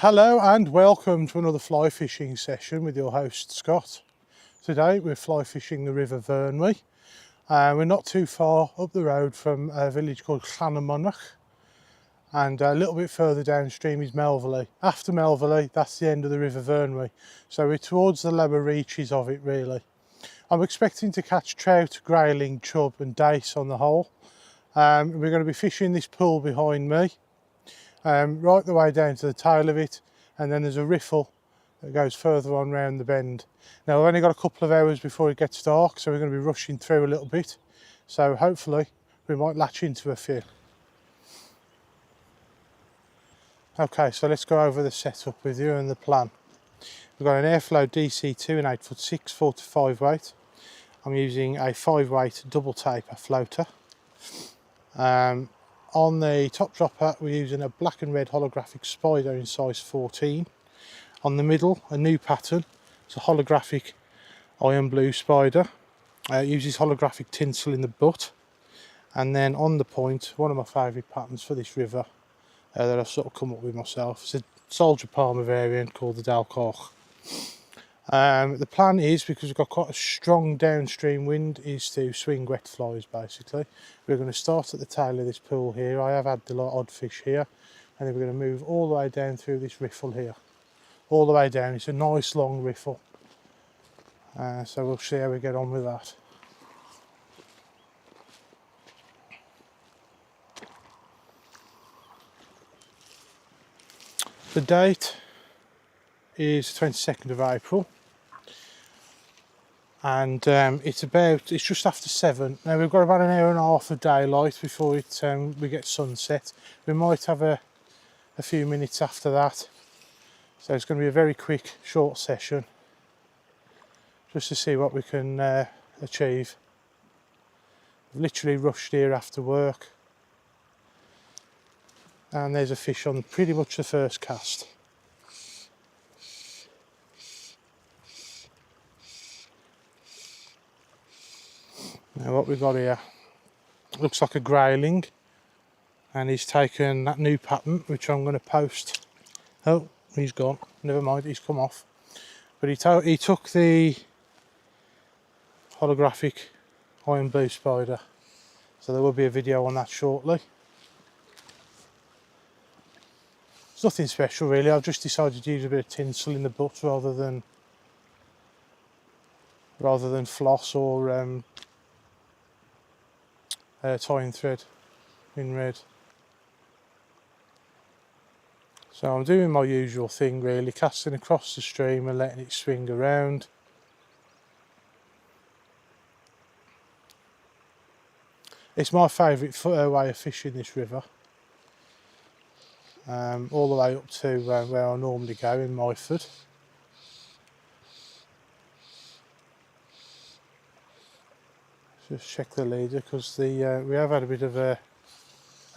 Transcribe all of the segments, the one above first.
Hello and welcome to another fly fishing session with your host Scott. Today we're fly fishing the River Vyrnwy. We're not too far up the road from a village called Llanymynech, and a little bit further downstream is Melverley. After Melverley, that's the end of the River Vyrnwy, so we're towards the lower reaches of it really. I'm expecting to catch trout, grayling, chub and dace on the whole. We're going to be fishing this pool behind me. Right the way down to the tail of it, and then there's a riffle that goes further on round the bend. Now we've only got a couple of hours before it gets dark, so we're going to be rushing through a little bit, so hopefully we might latch into a few. Okay, so let's go over the setup with you and the plan. We've got an Airflow DC2 and 8'6" 4-5 weight. I'm using a 5 weight double taper floater. On the top dropper we're using a black and red holographic spider in size 14. On the middle, a new pattern. It's a holographic iron blue spider. It uses holographic tinsel in the butt. And then on the point, one of my favourite patterns for this river that I've sort of come up with myself. It's a soldier palmer variant called the Dalcoch. The plan is, because we've got quite a strong downstream wind, is to swing wet flies basically. We're going to start at the tail of this pool here. I have had the odd fish here, and then we're going to move all the way down through this riffle here. All the way down. It's a nice long riffle. So we'll see how we get on with that. The date is 22nd of April. And it's just after 7. Now we've got about an hour and a half of daylight before we get sunset. We might have a few minutes after that, so it's going to be a very quick short session just to see what we can achieve. I've literally rushed here after work, and there's a fish on pretty much the first cast. Now what we've got here looks like a grayling, and he's taken that new pattern which I'm going to post. Oh, he's gone, never mind, he's come off. But he took the holographic iron blue spider, so there will be a video on that shortly. It's nothing special really, I've just decided to use a bit of tinsel in the butt rather than floss or tying thread in red. So I'm doing my usual thing really, casting across the stream and letting it swing around. It's my favourite way of fishing this river, all the way up to where I normally go in Myford. Just check the leader, because we have had a bit of a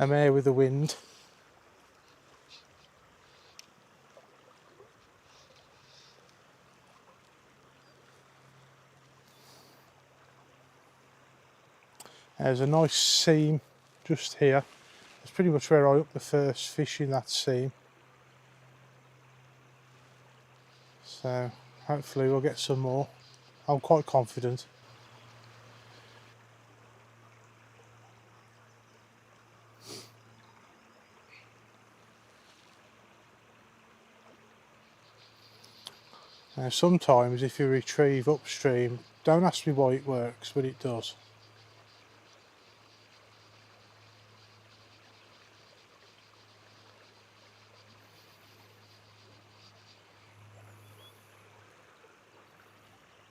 mare with the wind. There's a nice seam just here. That's pretty much where I hooked the first fish in that seam. So hopefully we'll get some more. I'm quite confident. Now sometimes if you retrieve upstream, don't ask me why it works, but it does.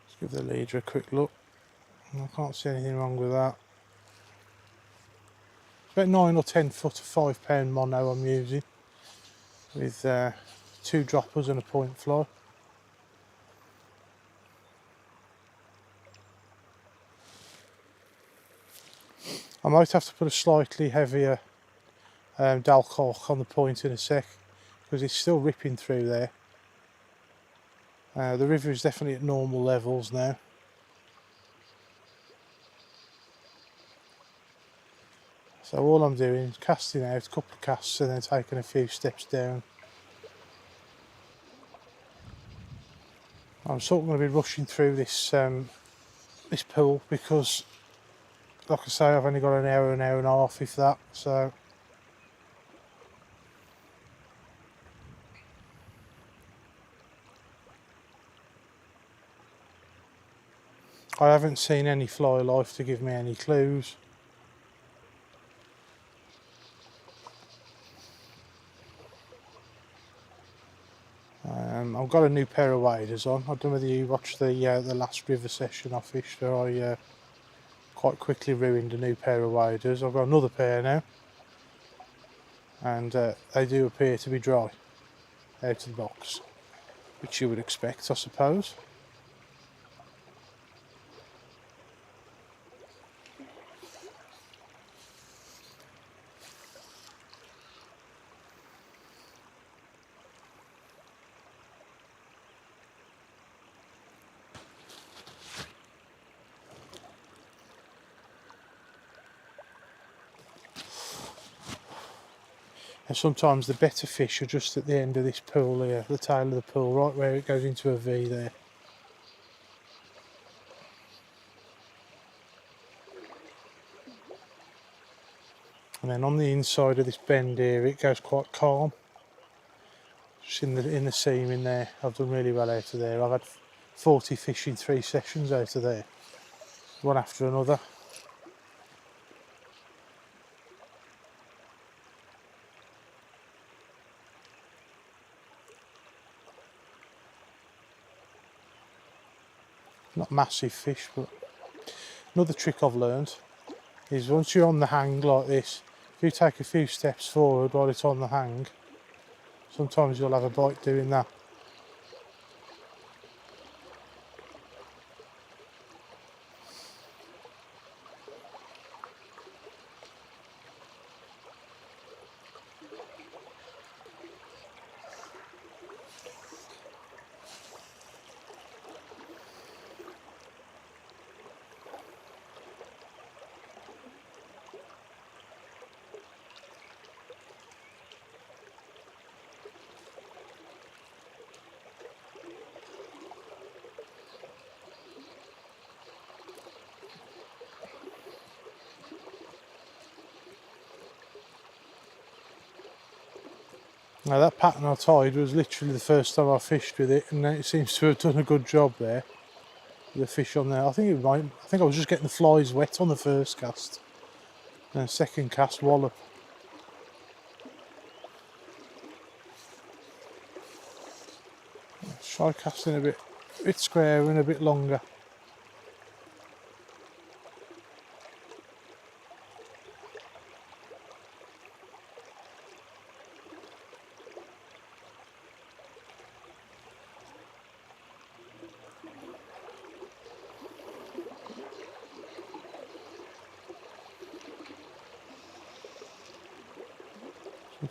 Let's give the leader a quick look. I can't see anything wrong with that. It's about 9 or 10 foot of 5 pound mono I'm using, with 2 droppers and a point fly. I might have to put a slightly heavier Dalcoch on the point in a sec, because it's still ripping through there. The river is definitely at normal levels now. So all I'm doing is casting out a couple of casts and then taking a few steps down. I'm sort of going to be rushing through this this pool because, like I say, I've only got an hour and a half, if that. So I haven't seen any fly life to give me any clues. I've got a new pair of waders on. I don't know whether you watched the last river session I fished, where I quite quickly ruined a new pair of waders. I've got another pair now, and they do appear to be dry out of the box, which you would expect, I suppose. And sometimes the better fish are just at the end of this pool here, the tail of the pool, right where it goes into a V there. And then on the inside of this bend here, it goes quite calm. Just in the seam in there, I've done really well out of there. I've had 40 fish in 3 sessions out of there, one after another. Not massive fish, but another trick I've learned is once you're on the hang like this, if you take a few steps forward while it's on the hang, sometimes you'll have a bite doing that. Now that pattern I tied was literally the first time I fished with it, and it seems to have done a good job there. The fish on there, I think I was just getting the flies wet on the first cast, and second cast wallop. Try casting a bit square and a bit longer.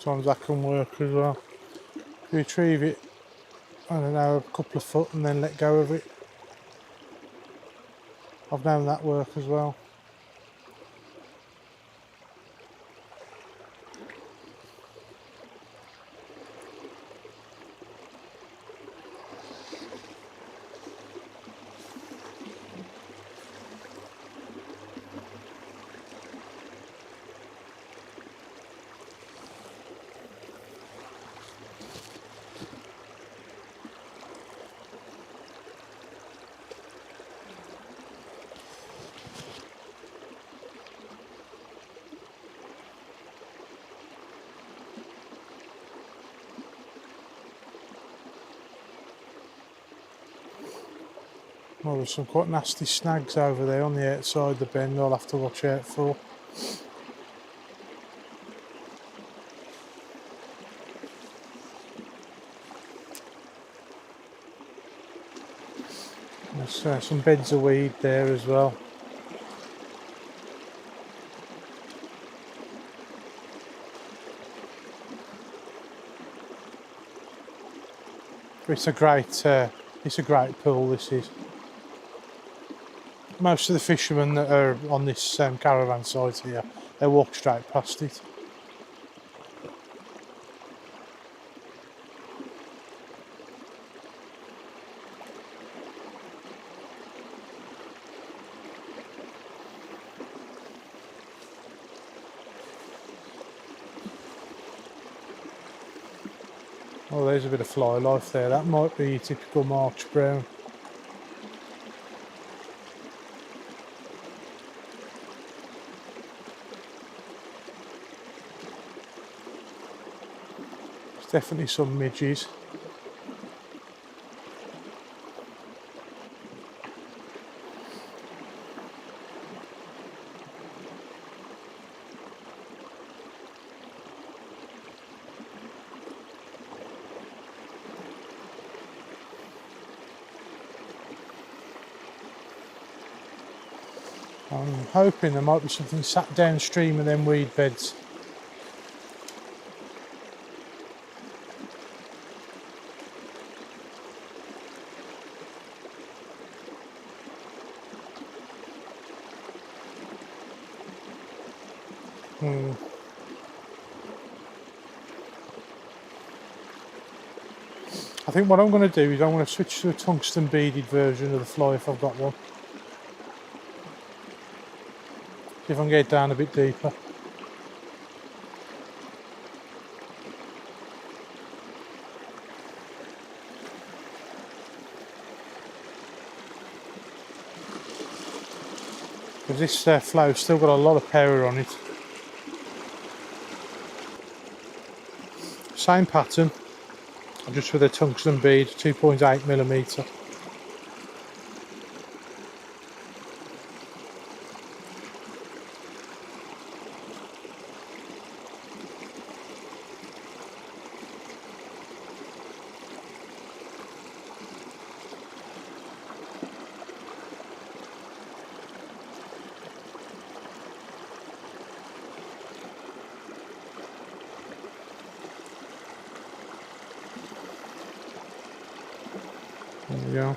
Sometimes that can work as well. You retrieve it, I don't know, a couple of foot and then let go of it. I've known that work as well. Well, there's some quite nasty snags over there on the outside of the bend I'll have to watch out for. There's some beds of weed there as well. It's a great pool, this is. Most of the fishermen that are on this caravan site here, they walk straight past it. Oh, there's a bit of fly life there. That might be your typical March brown. There's definitely some midges. I'm hoping there might be something sat downstream of them weed beds. I think what I'm going to do is I'm going to switch to a tungsten beaded version of the fly if I've got one. See if I can get down a bit deeper. Because this flow's still got a lot of power on it. Same pattern, just with a tungsten bead, 2.8mm. There we go.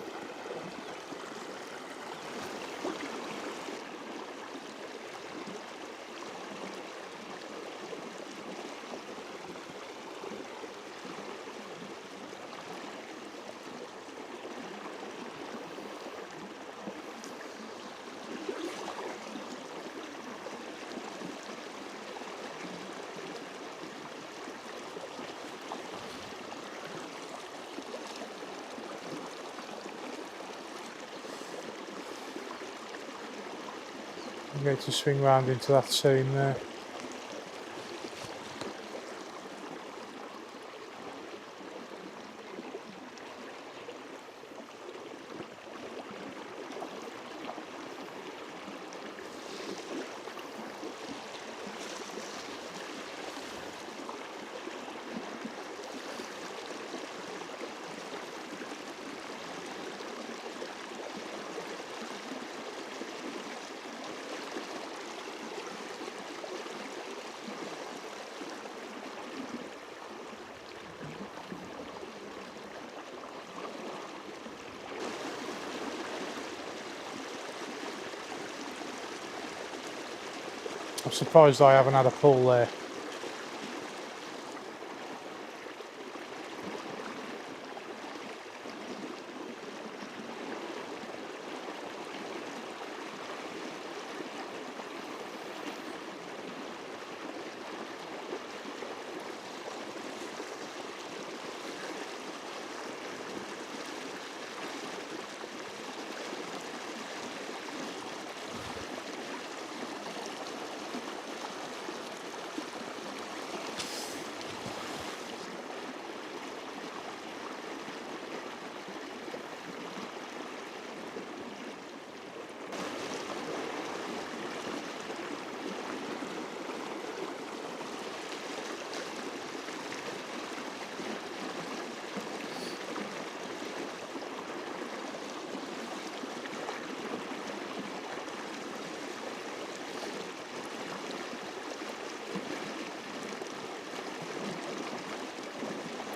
I'm going to swing round into that seam there. I'm surprised I haven't had a pull there.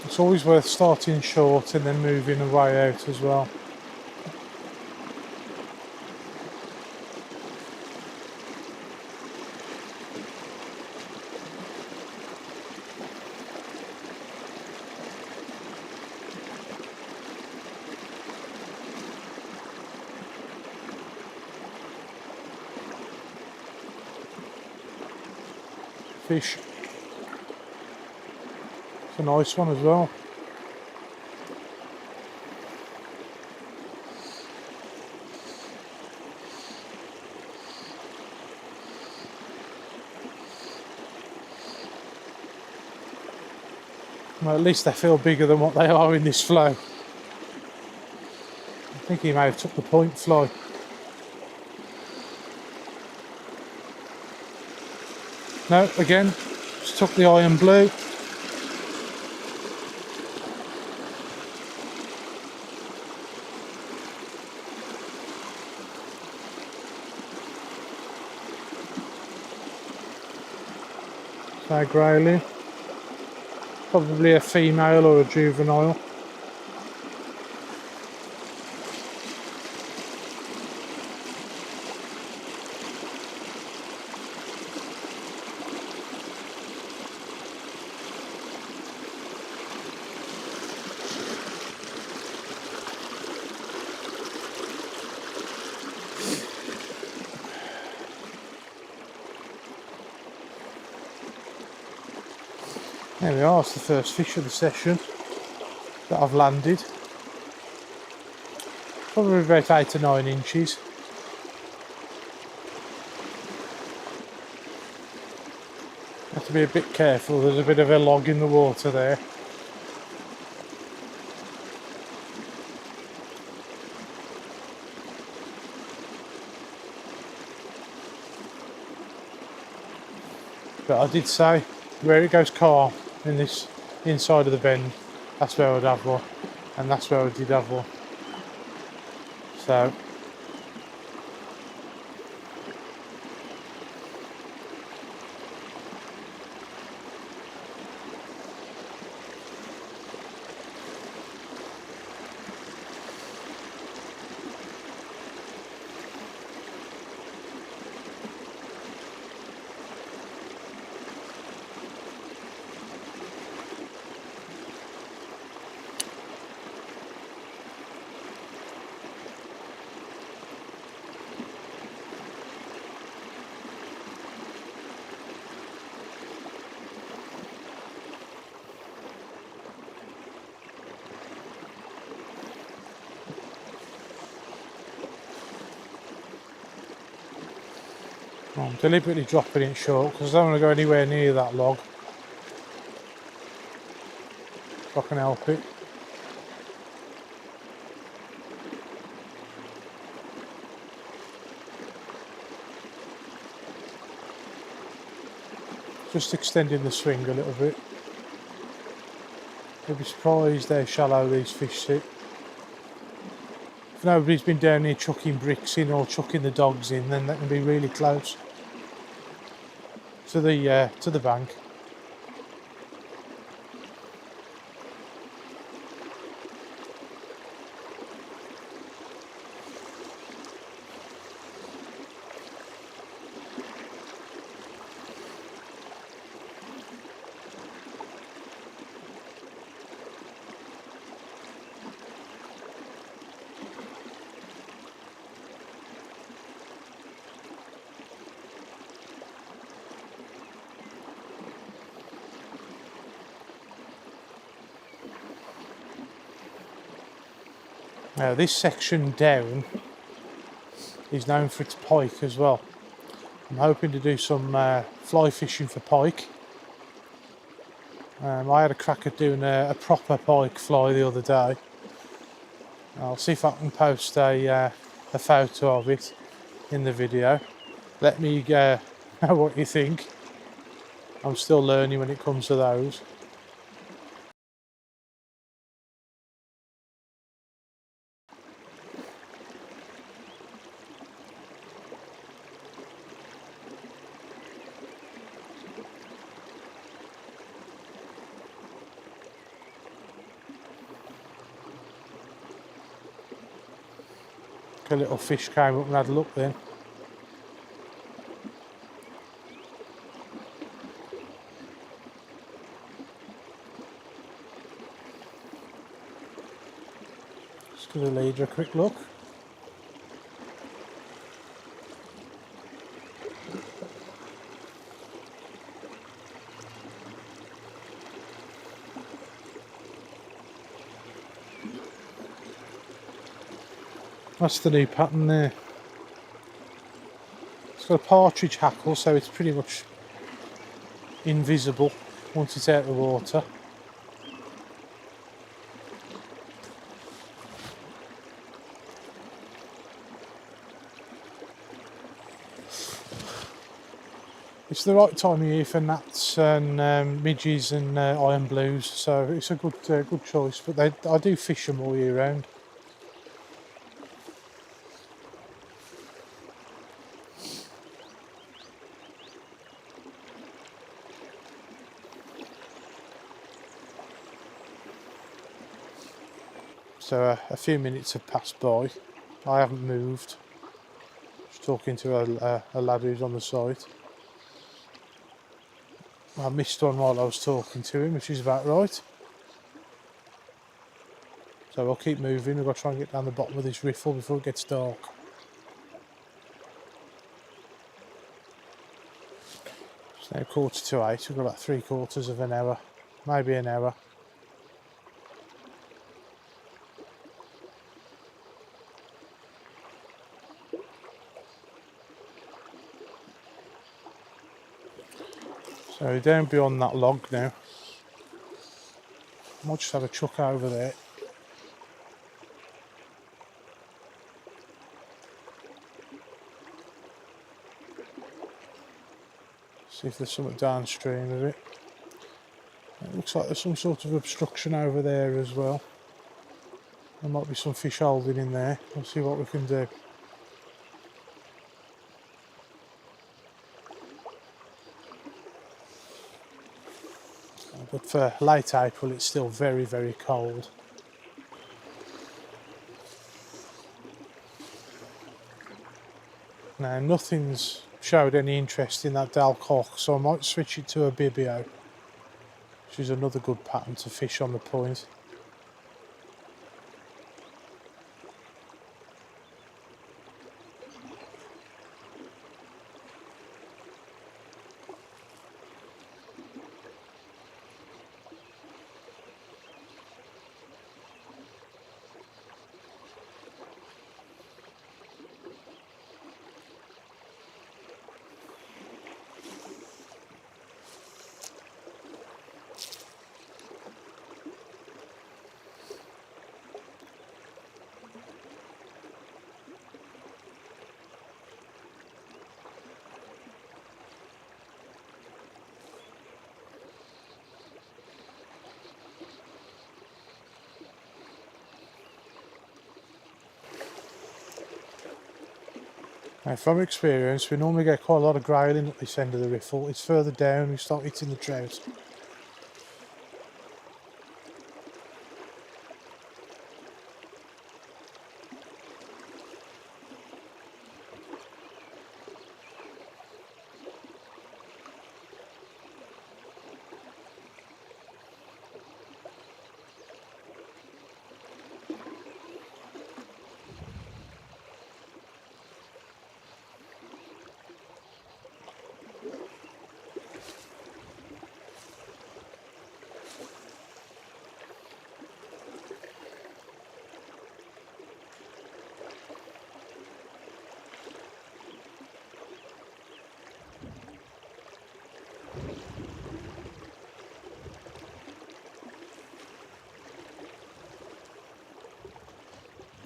It's always worth starting short and then moving away out as well. Fish. It's a nice one as well. Well, at least they feel bigger than what they are in this flow. I think he may have took the point fly. No, again, just took the iron blue. So grayling, probably a female or a juvenile. There we are, it's the first fish of the session that I've landed. Probably about 8 to 9 inches. Have to be a bit careful, there's a bit of a log in the water there. But I did say, where it goes calm in this inside of the bend, that's where I'd have one, and that's where I did have one. So I'm deliberately dropping it short because I don't want to go anywhere near that log if I can help it. Just extending the swing a little bit. You'll be surprised how shallow these fish sit. If nobody's been down here chucking bricks in or chucking the dogs in, then they can be really close to the bank. Now this section down is known for its pike as well. I'm hoping to do some fly fishing for pike. I had a crack at doing a proper pike fly the other day. I'll see if I can post a photo of it in the video. Let me know what you think. I'm still learning when it comes to those. A little fish came up and had a look then. Just give the leader a quick look. That's the new pattern there. It's got a partridge hackle, so it's pretty much invisible once it's out of the water. It's the right time of year for gnats and midges and iron blues, so it's a good choice. But I do fish them all year round. So a few minutes have passed by. I haven't moved. Just talking to a lad who's on the site. I missed one while I was talking to him, which is about right. So I'll keep moving. We've got to try and get down the bottom of this riffle before it gets dark. It's now 7:45. We've got about 3/4 of an hour, maybe an hour. So down beyond that log now. I might just have a chuck over there. See if there's something downstream of it. It looks like there's some sort of obstruction over there as well. There might be some fish holding in there. We'll see what we can do. But for late April it's still very, very cold. Now nothing's showed any interest in that dalcock, so I might switch it to a bibio, which is another good pattern to fish on the point. Now from experience we normally get quite a lot of grayling at this end of the riffle. It's further down we start hitting the trout.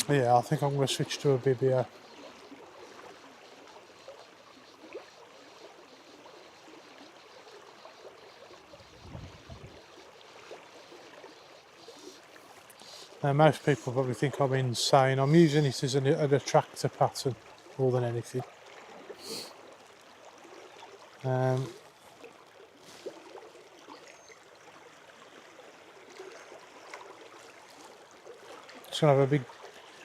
Yeah, I think I'm going to switch to a bibio. Now most people probably think I'm insane. I'm using it as an attractor pattern more than anything. It's going to have a big,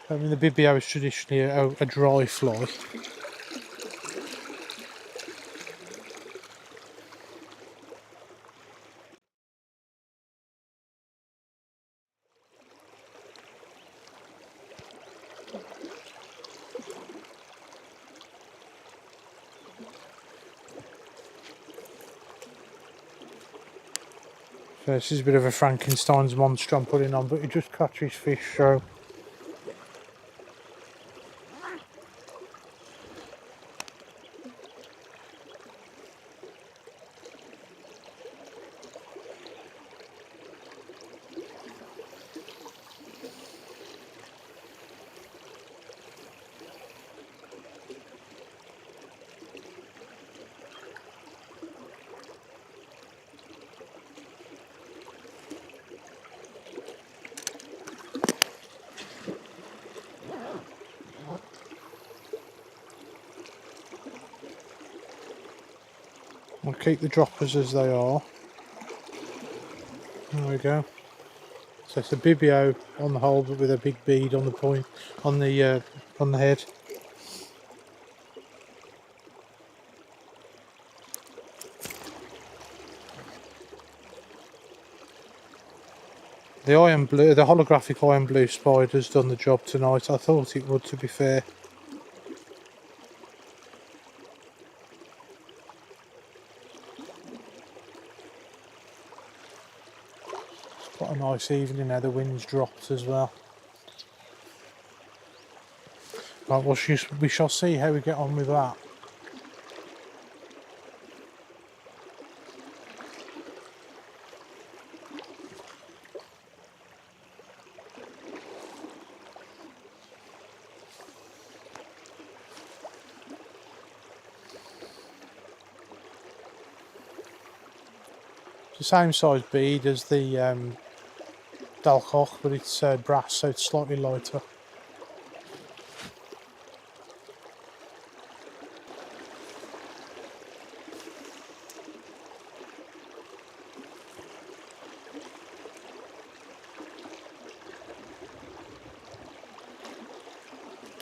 the bibio is traditionally a dry fly. So this is a bit of a Frankenstein's monster I'm putting on, but it just catches fish, so We'll keep the droppers as they are. There we go. So it's a bibio on the hole, but with a big bead on the point, on the head. The iron blue, the holographic iron blue spider's done the job tonight. I thought it would, to be fair. It's quite a nice evening now. The wind's dropped as well. Right, well, we shall see how we get on with that. It's the same size bead as the Dalcock, but it's brass, so it's slightly lighter.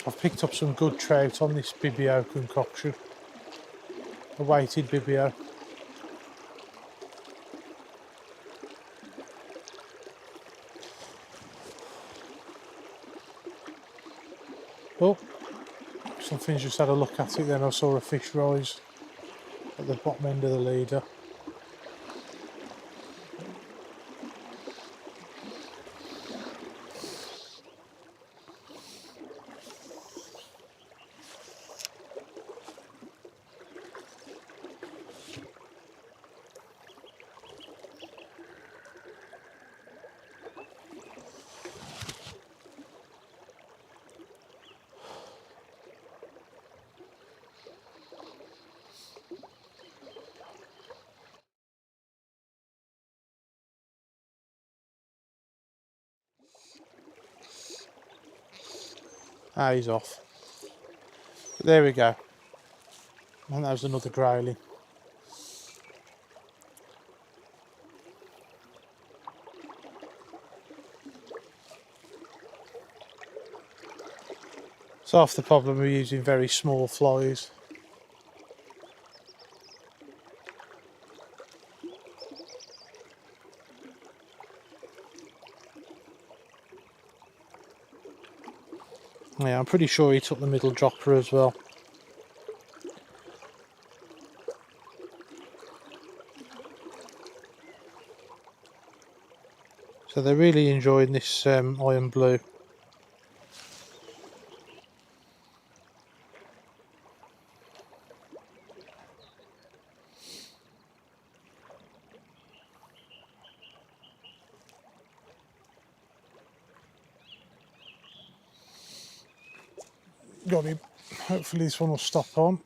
I've picked up some good trout on this bibio concoction, a weighted bibio. Oh, something's just had a look at it, then I saw a fish rise at the bottom end of the leader. Ah, he's off. But there we go. And that was another grayling. It's half the problem with using very small flies. Yeah, I'm pretty sure he took the middle dropper as well. So they're really enjoying this iron blue. Got him. Hopefully this one will stop on.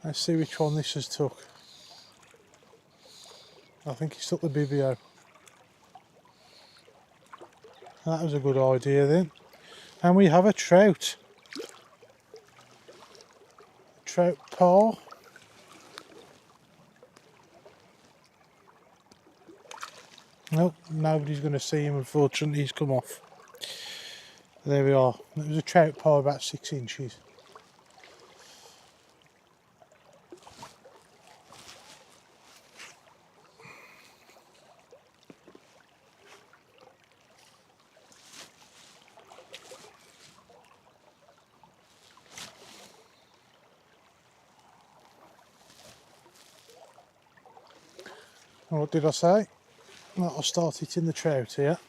Let's see which one this has took. I think he's took the bibio. That was a good idea then. And we have a trout. Trout paw. Nope, nobody's going to see him, unfortunately. He's come off. There we are. It was a trout paw about 6 inches. What did I say? Well, I'll start it in the trout here.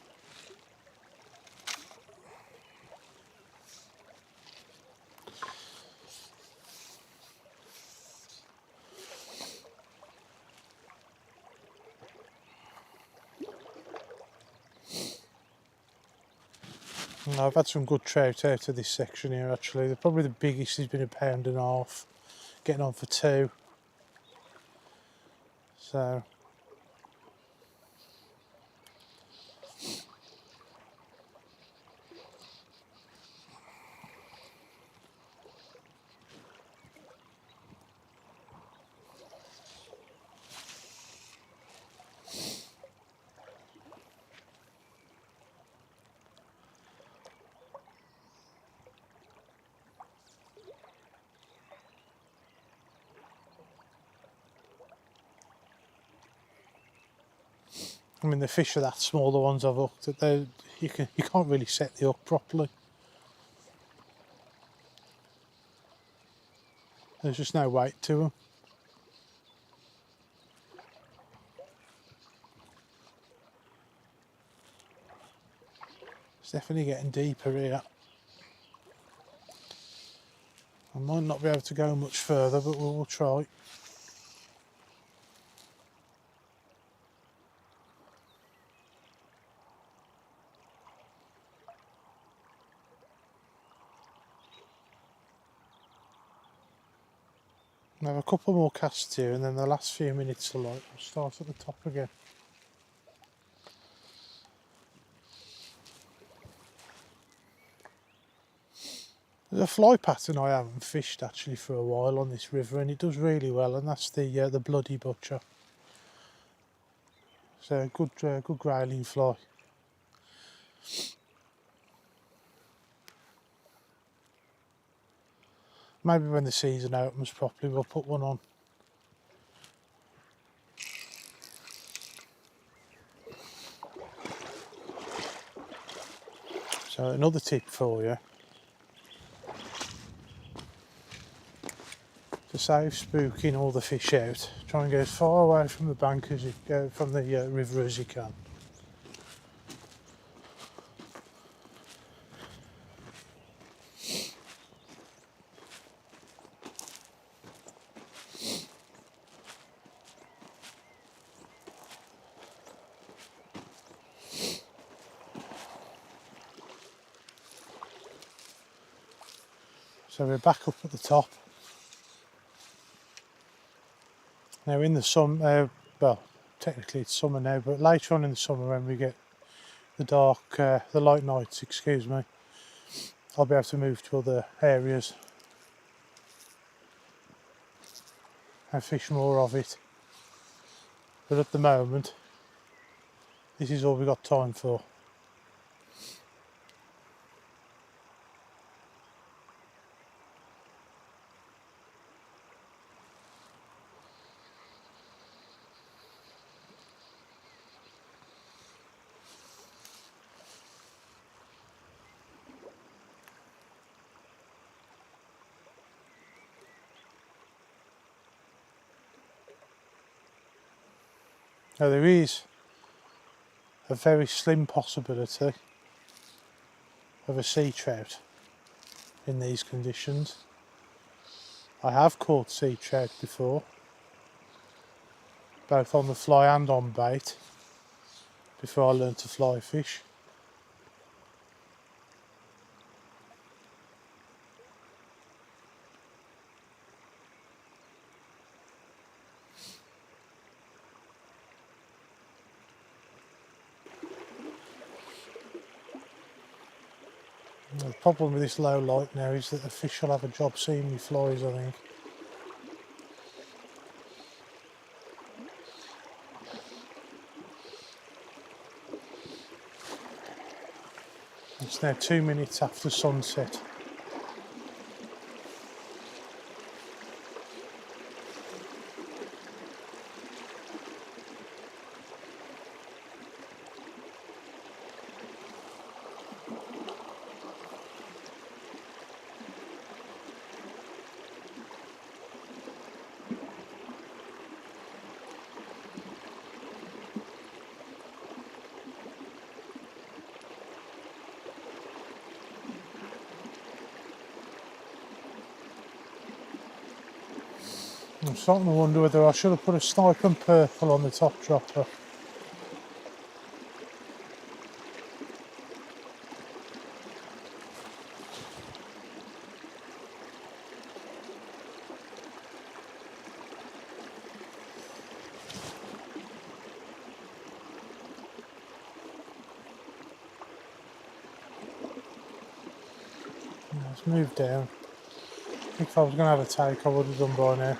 I've had some good trout out of this section here actually. Probably the biggest has been 1.5 pounds, getting on for 2. So I mean, the fish are that small, the ones I've hooked, that you can't really set the hook properly. There's just no weight to them. It's definitely getting deeper here. I might not be able to go much further, but we'll try. I have a couple more casts here, and then the last few minutes of light will start at the top again. There's a fly pattern I haven't fished actually for a while on this river, and it does really well, and that's the bloody butcher. So a good grayling fly. Maybe when the season opens properly we'll put one on. So another tip for you. To save spooking all the fish out, try and get as far away from the bank as you go, from the river as you can. So we're back up at the top. Now in the summer, well, technically it's summer now, but later on in the summer when we get the light nights, excuse me, I'll be able to move to other areas and fish more of it. But at the moment, this is all we've got time for. Now there is a very slim possibility of a sea trout in these conditions. I have caught sea trout before, both on the fly and on bait, before I learned to fly fish. The problem with this low light now is that the fish will have a job seeing me flies, I think. It's now 2 minutes after sunset. I'm starting to wonder whether I should have put a snipe and purple on the top dropper. Let's move down. I think if I was going to have a take I would have done by now.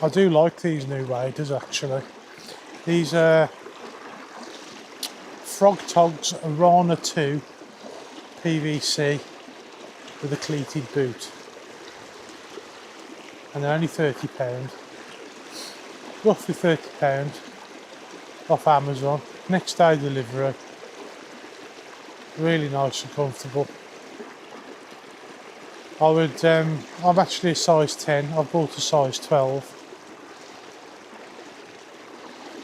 I do like these new waders actually. These Frog Togs Arana 2 PVC with a cleated boot, and they're only £30, roughly £30 off Amazon, next day delivery. Really nice and comfortable. I'm actually a size 10, I've bought a size 12.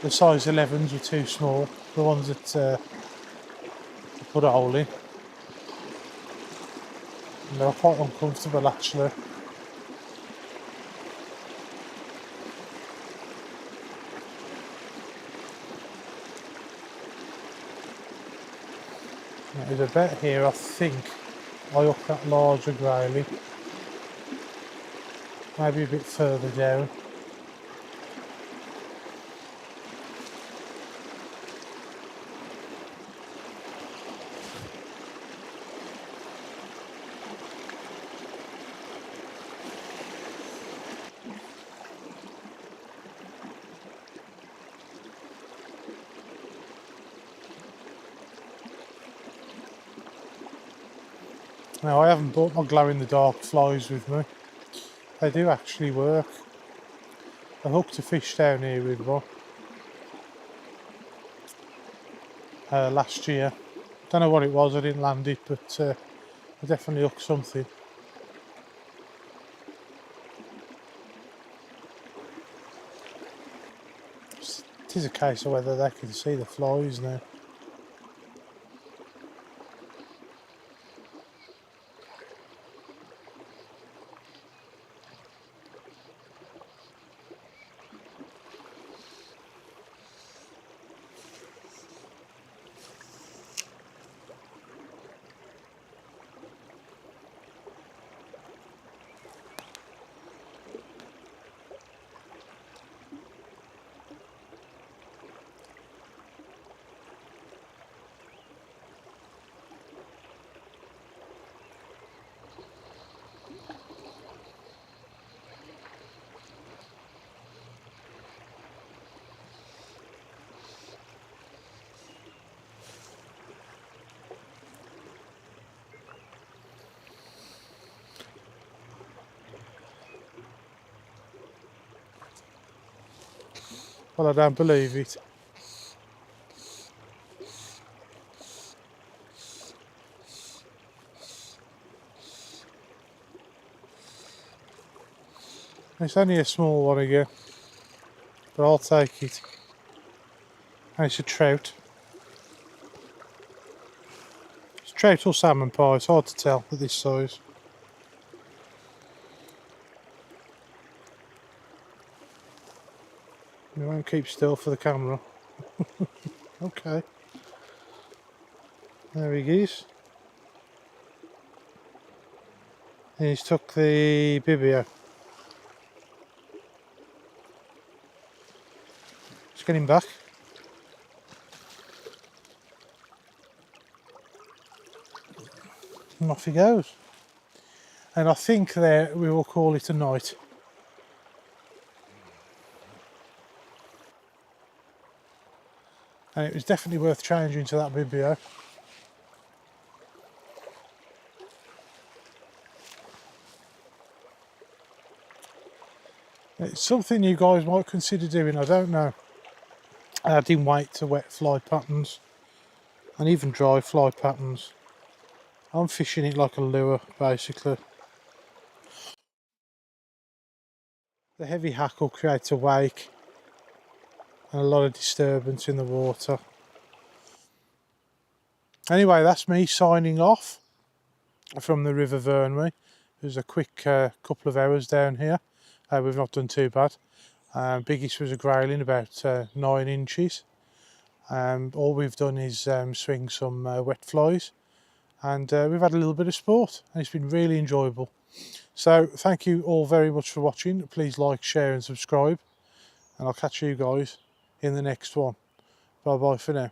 The size 11s were too small, the ones that put a hole in. And they're quite uncomfortable actually. There's a bit here, I think I up that larger grayling, maybe a bit further down. Now I haven't brought my glow-in-the-dark flies with me. They do actually work. I hooked a fish down here with one last year. Don't know what it was, I didn't land it, but I definitely hooked something. It is a case of whether they can see the flies now. Well, I don't believe it. It's only a small one again, but I'll take it. And it's a trout. It's trout or salmon pie, it's hard to tell at this size. You won't keep still for the camera. Okay. There he is. And he's took the bibio. Let's get him back. And off he goes. And I think there we will call it a night. And it was definitely worth changing to that bibio. It's something you guys might consider doing, I don't know. Adding weight to wet fly patterns and even dry fly patterns. I'm fishing it like a lure basically. The heavy hackle creates a wake and a lot of disturbance in the water. Anyway, that's me signing off from the River Vyrnwy. It was a quick couple of hours down here. We've not done too bad. Biggest was a grayling, about 9 inches. All we've done is swing some wet flies, and we've had a little bit of sport, and it's been really enjoyable. So thank you all very much for watching. Please like, share and subscribe, and I'll catch you guys in the next one. Bye bye for now.